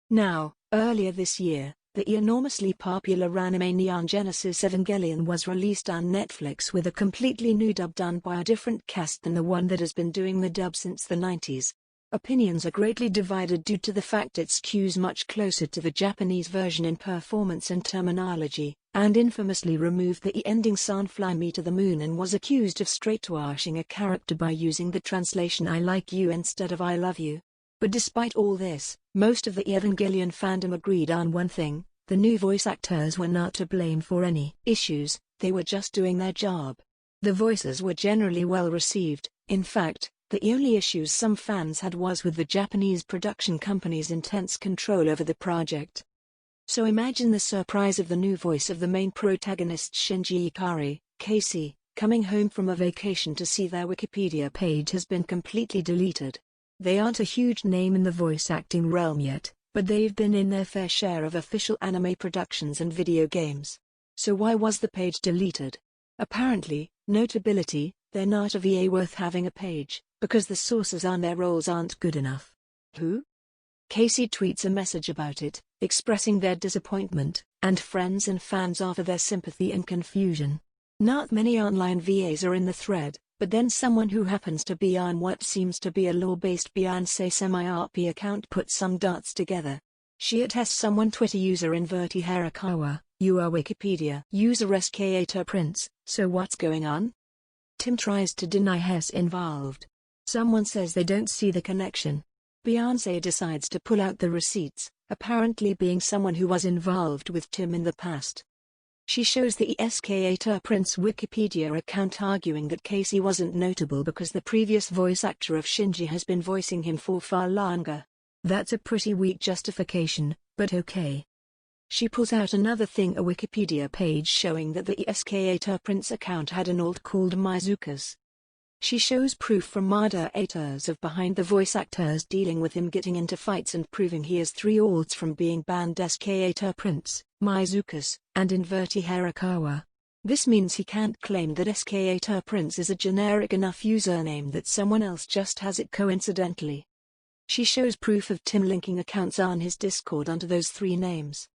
Now, earlier this year, the enormously popular anime Neon Genesis Evangelion was released on Netflix with a completely new dub done by a different cast than the one that has been doing the dub since the 90s. Opinions are greatly divided due to the fact it skews much closer to the Japanese version in performance and terminology, and infamously removed the ending "San Fly Me to the Moon" and was accused of straightwashing a character by using the translation "I like you" instead of "I love you." But despite all this, most of the Evangelion fandom agreed on one thing: the new voice actors were not to blame for any issues, they were just doing their job. The voices were generally well received. In fact, the only issues some fans had was with the Japanese production company's intense control over the project. So imagine the surprise of the new voice of the main protagonist Shinji Ikari, Casey, coming home from a vacation to see their Wikipedia page has been completely deleted. They aren't a huge name in the voice acting realm yet, but they've been in their fair share of official anime productions and video games. So why was the page deleted? Apparently, notability, they're not a VA worth having a page, because the sources on their roles aren't good enough. Who? Casey tweets a message about it, expressing their disappointment, and friends and fans offer their sympathy and confusion. Not many online VAs are in the thread, but then someone who happens to be on what seems to be a law-based Beyonce semi-RP account put some dots together. She attests someone Twitter user Inverti Harakawa, you are Wikipedia user Skater Prince, so what's going on? Tim tries to deny Hess involved. Someone says they don't see the connection. Beyonce decides to pull out the receipts, apparently being someone who was involved with Tim in the past. She shows the Skater Prince Wikipedia account arguing that Casey wasn't notable because the previous voice actor of Shinji has been voicing him for far longer. That's a pretty weak justification, but okay. She pulls out another thing, a Wikipedia page showing that the Skater Prince account had an alt called Amekyras. She shows proof from moderators of behind the voice actors dealing with him getting into fights and proving he has 3 alts from being banned: Skater Prince, Amekyras, and Inverti Harakawa. This means he can't claim that Skater Prince is a generic enough username that someone else just has it coincidentally. She shows proof of Tim linking accounts on his Discord onto those 3 names.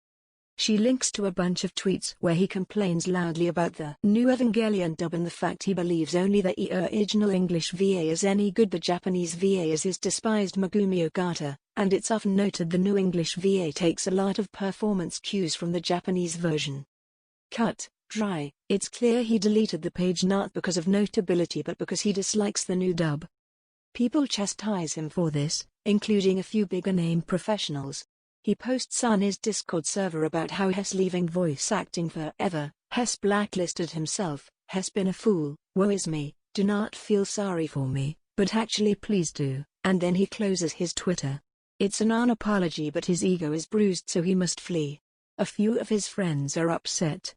She links to a bunch of tweets where he complains loudly about the new Evangelion dub and the fact he believes only the original English VA is any good. The Japanese VA is his despised Megumi Ogata, and it's often noted the new English VA takes a lot of performance cues from the Japanese version. Cut, dry. It's clear he deleted the page not because of notability but because he dislikes the new dub. People chastise him for this, including a few bigger name professionals. He posts on his Discord server about how Hess leaving voice acting forever, Hess blacklisted himself, Hess been a fool, woe is me, do not feel sorry for me, but actually please do, and then he closes his Twitter. It's a non-apology but his ego is bruised so he must flee. A few of his friends are upset.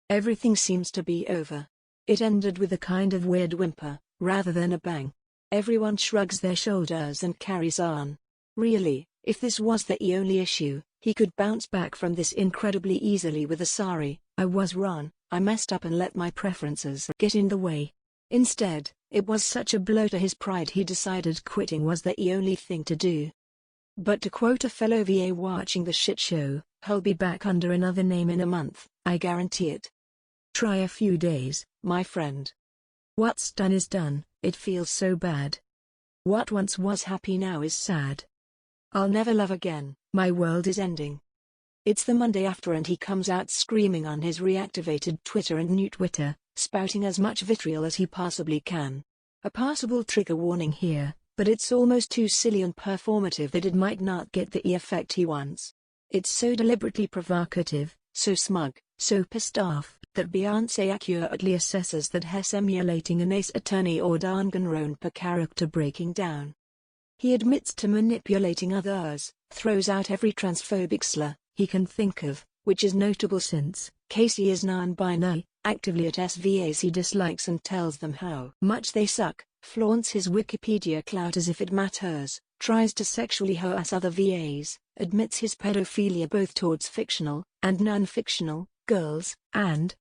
Everything seems to be over. It ended with a kind of weird whimper, rather than a bang. Everyone shrugs their shoulders and carries on. Really? If this was the only issue, he could bounce back from this incredibly easily with a sorry, I was wrong, I messed up and let my preferences get in the way. Instead, it was such a blow to his pride he decided quitting was the only thing to do. But to quote a fellow VA watching the shit show, I'll be back under another name in a month, I guarantee it. Try a few days, my friend. What's done is done, it feels so bad. What once was happy now is sad. I'll never love again, my world is ending. It's the Monday after and he comes out screaming on his reactivated Twitter and new Twitter, spouting as much vitriol as he possibly can. A possible trigger warning here, but it's almost too silly and performative that it might not get the effect he wants. It's so deliberately provocative, so smug, so pissed off, that Beyonce accurately assesses that Hess emulating an Ace Attorney or Danganronpa character breaking down. He admits to manipulating others, throws out every transphobic slur he can think of, which is notable since Casey is non-binary, actively at SVAs he dislikes and tells them how much they suck, flaunts his Wikipedia clout as if it matters, tries to sexually harass other VAs, admits his pedophilia both towards fictional and non-fictional girls, and,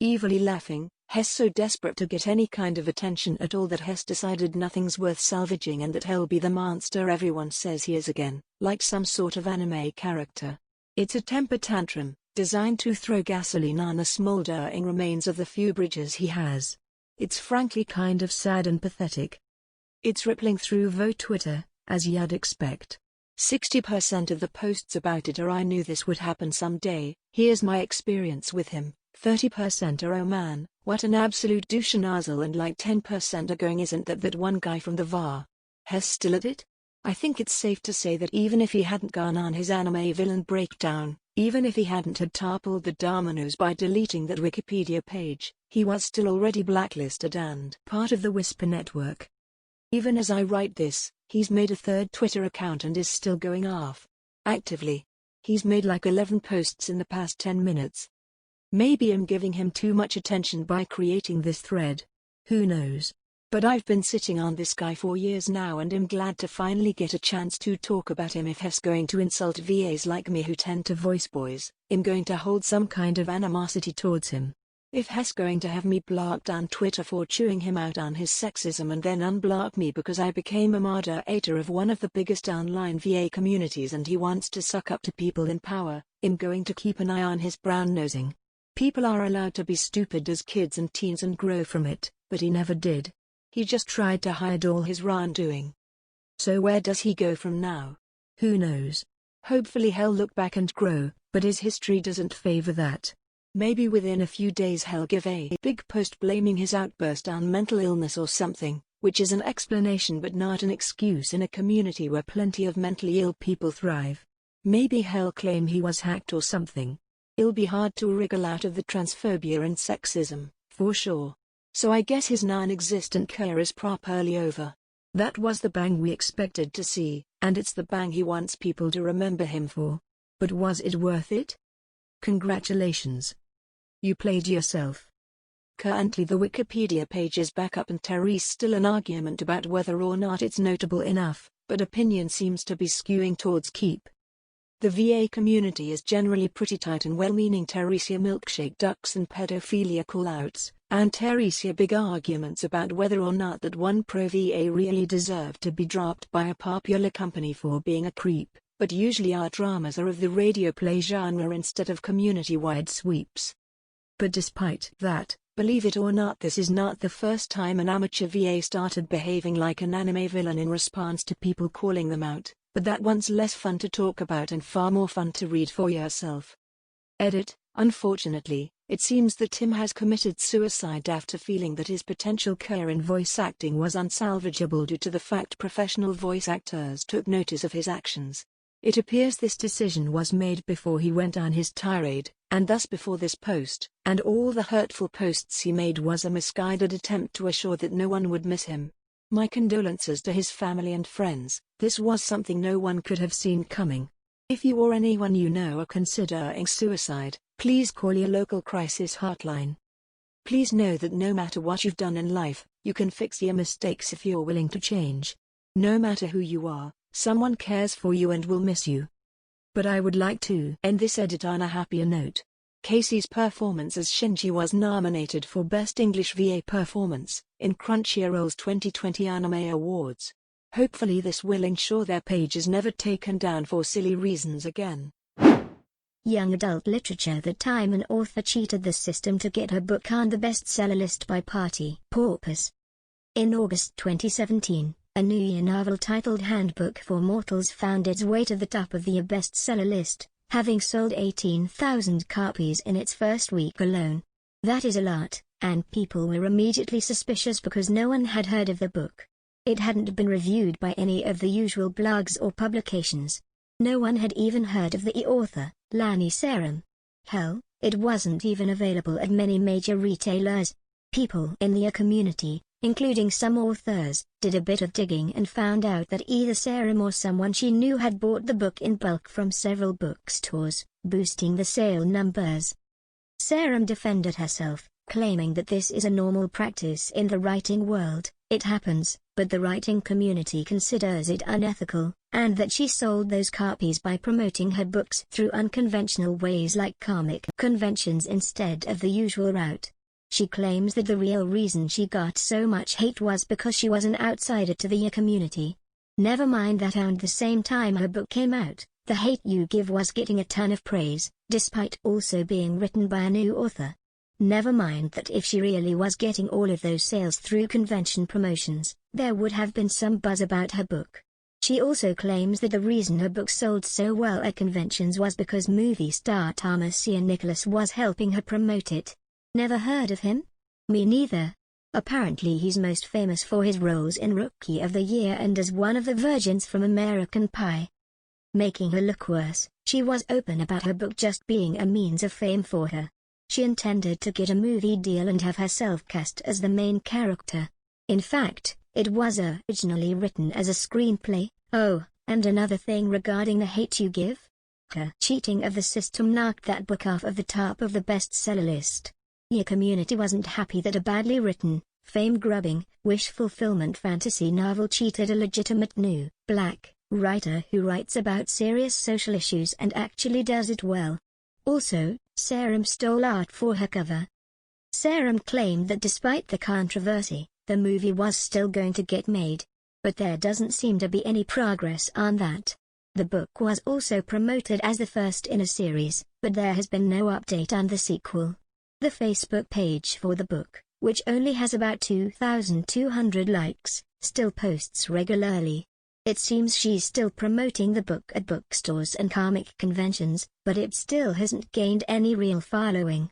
evilly laughing, Hess so desperate to get any kind of attention at all that Hess decided nothing's worth salvaging and that he'll be the monster everyone says he is again, like some sort of anime character. It's a temper tantrum, designed to throw gasoline on the smoldering remains of the few bridges he has. It's frankly kind of sad and pathetic. It's rippling through Vote Twitter, as you'd expect. 60% of the posts about it are I knew this would happen someday, here's my experience with him. 30% are oh man, what an absolute douche nozzle, and like 10% are going isn't that one guy from the VAR. Hess still at it? I think it's safe to say that even if he hadn't gone on his anime villain breakdown, even if he hadn't had toppled the dominoes by deleting that Wikipedia page, he was still already blacklisted and part of the Whisper network. Even as I write this, he's made a 3rd Twitter account and is still going off. Actively. He's made like 11 posts in the past 10 minutes. Maybe I'm giving him too much attention by creating this thread. Who knows? But I've been sitting on this guy for years now and am glad to finally get a chance to talk about him. If Hess going to insult VAs like me who tend to voice boys, I'm going to hold some kind of animosity towards him. If Hess going to have me blocked on Twitter for chewing him out on his sexism and then unblock me because I became a moderator of one of the biggest online VA communities and he wants to suck up to people in power, I'm going to keep an eye on his brown nosing. People are allowed to be stupid as kids and teens and grow from it, but he never did. He just tried to hide all his wrongdoing. So where does he go from now? Who knows? Hopefully he'll look back and grow, but his history doesn't favor that. Maybe within a few days he'll give a big post blaming his outburst on mental illness or something, which is an explanation but not an excuse in a community where plenty of mentally ill people thrive. Maybe he'll claim he was hacked or something. It'll be hard to wriggle out of the transphobia and sexism, for sure. So I guess his non-existent career is properly over. That was the bang we expected to see, and it's the bang he wants people to remember him for. But was it worth it? Congratulations. You played yourself. Currently the Wikipedia page is back up and there's still an argument about whether or not it's notable enough, but opinion seems to be skewing towards keep. The VA community is generally pretty tight and well-meaning Theresia milkshake ducks and pedophilia callouts, and Theresia big arguments about whether or not that one pro-VA really deserved to be dropped by a popular company for being a creep, but usually our dramas are of the radio play genre instead of community-wide sweeps. But despite that, believe it or not, this is not the first time an amateur VA started behaving like an anime villain in response to people calling them out. But that one's less fun to talk about and far more fun to read for yourself. Edit. Unfortunately, it seems that Tim has committed suicide after feeling that his potential career in voice acting was unsalvageable due to the fact professional voice actors took notice of his actions. It appears this decision was made before he went on his tirade, and thus before this post, and all the hurtful posts he made was a misguided attempt to assure that no one would miss him. My condolences to his family and friends. This was something no one could have seen coming. If you or anyone you know are considering suicide, please call your local crisis hotline. Please know that no matter what you've done in life, you can fix your mistakes if you're willing to change. No matter who you are, someone cares for you and will miss you. But I would like to end this edit on a happier note. Casey's performance as Shinji was nominated for Best English VA Performance in Crunchyroll's 2020 Anime Awards. Hopefully this will ensure their page is never taken down for silly reasons again. Young adult literature. The time an author cheated the system to get her book on the bestseller list by PartyPorpoise. In August 2017, a New Year novel titled Handbook for Mortals found its way to the top of the bestseller list, having sold 18,000 copies in its first week alone. That is a lot, and people were immediately suspicious because no one had heard of the book. It hadn't been reviewed by any of the usual blogs or publications. No one had even heard of the author, Lani Sarum. Hell, it wasn't even available at many major retailers. People in the community, including some authors, did a bit of digging and found out that either Sarum or someone she knew had bought the book in bulk from several bookstores, boosting the sale numbers. Sarum defended herself, claiming that this is a normal practice in the writing world. It happens, but the writing community considers it unethical, and that she sold those copies by promoting her books through unconventional ways like comic conventions instead of the usual route. She claims that the real reason she got so much hate was because she was an outsider to the community. Never mind that around the same time her book came out, The Hate You Give was getting a ton of praise, despite also being written by a new author. Never mind that if she really was getting all of those sales through convention promotions, there would have been some buzz about her book. She also claims that the reason her book sold so well at conventions was because movie star Thomas Ian Nicholas was helping her promote it. Never heard of him? Me neither. Apparently he's most famous for his roles in Rookie of the Year and as one of the virgins from American Pie. Making her look worse, she was open about her book just being a means of fame for her. She intended to get a movie deal and have herself cast as the main character. In fact, it was originally written as a screenplay. Oh, and another thing regarding The Hate You Give? Her cheating of the system knocked that book off of the top of the bestseller list. The community wasn't happy that a badly written, fame-grubbing, wish-fulfillment fantasy novel cheated a legitimate new, black, writer who writes about serious social issues and actually does it well. Also, Sarum stole art for her cover. Sarum claimed that despite the controversy, the movie was still going to get made. But there doesn't seem to be any progress on that. The book was also promoted as the first in a series, but there has been no update on the sequel. The Facebook page for the book, which only has about 2,200 likes, still posts regularly. It seems she's still promoting the book at bookstores and comic conventions, but it still hasn't gained any real following.